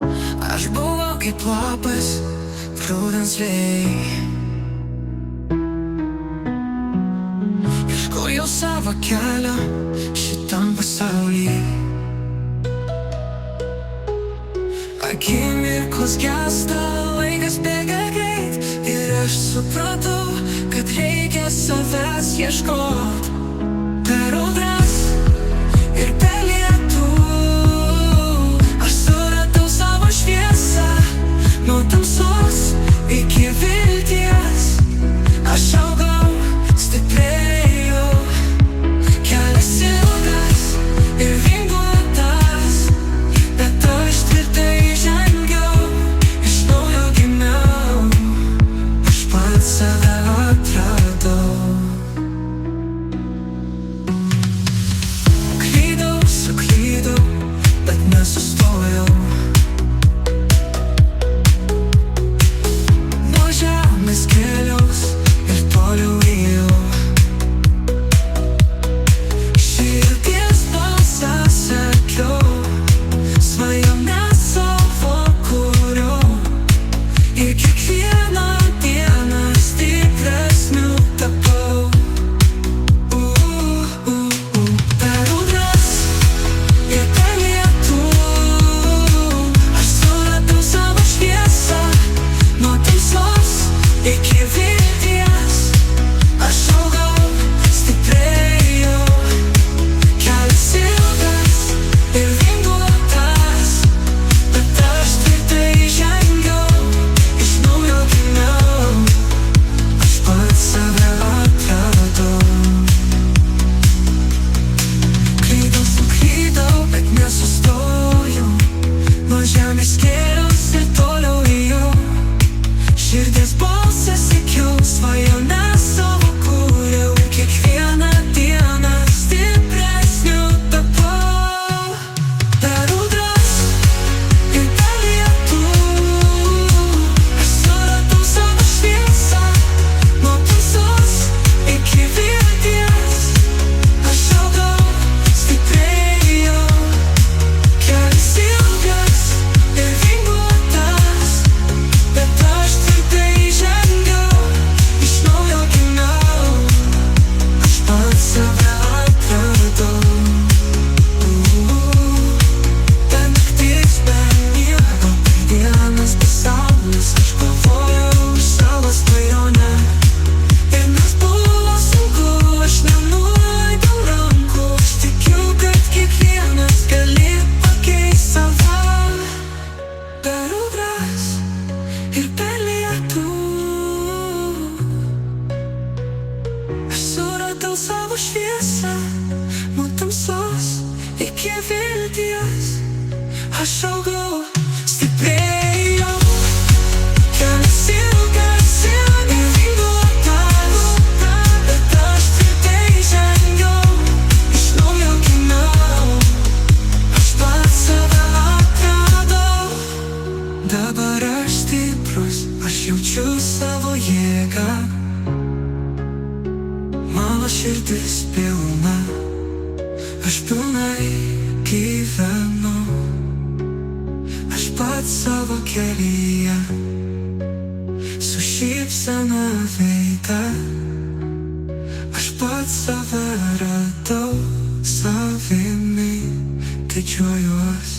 Aš buvau kaip lapas rudens vėjai, ieškojau savo kelio šitam pasaulyje. Akimirkos gęsta, laikas bėga greit, ir aš supratau, kad reikia savęs ieškot. Per audras ir per lietų aš suradau savo šviesą. Nuo tamsos iki vilties aš augau, stiprėjau. Kelias ilgas ir vingiuotas, bet aš tvirtai žengiau. Iš naujo gimiau, aš pats save atradau. Suklydau, bet nesustojau. Nuo žemės kėliaus ir toliau ėjau. Širdies balsą sekiau, svajones savo kūriau. Ir kiekvieną dieną stipresniu tapau. Per audras ir per lietų aš suradau savo šviesą. Nuo tamsos iki vilties aš augau, stiprėjau. Kelias ilgas ir vingiuotas, bet aš tvirtai žengiau. Iš naujo gimiau, aš pats save atradau. Suklydau, bet nesustojau. Nuo žemės kėliaus ir toliau ėjau. Širdies balsą sekiau, svajones savo kūriau. Ir kiekvieną dieną stipresniu tapau. Per audras ir per lietų aš suradau savo šviesą. Nuo tamsos iki vilties aš augau, stiprėjau. Kelias ilgas ir vingiuotas, bet aš tvirtai žengiau. Iš naujo gimiau, aš pats save atradau. Be nakties, be miego, per dienas pasaulis. Aš kovojau už savo svajonę. Ir nors buvo sunku, aš nenuleidau rankų. Aš tikiu, kad kiekvienas gali pakeist save. Per audras ir per lietų aš suradau savo šviesą. Nuo tamsos iki vilties aš augau, stiprėjau. Kelias ilgas ir vingiuotas, bet aš tvirtai žengiau. Iš naujo gimiau, aš pats save atradau. Dabar aš stiprus, aš jaučiu savo jėgą. Mano širdis pilna, aš pilnai gyvenu. Aš pats savo kelyje, su šypsena veide. Aš pats save radau, savimi didžiuojuos.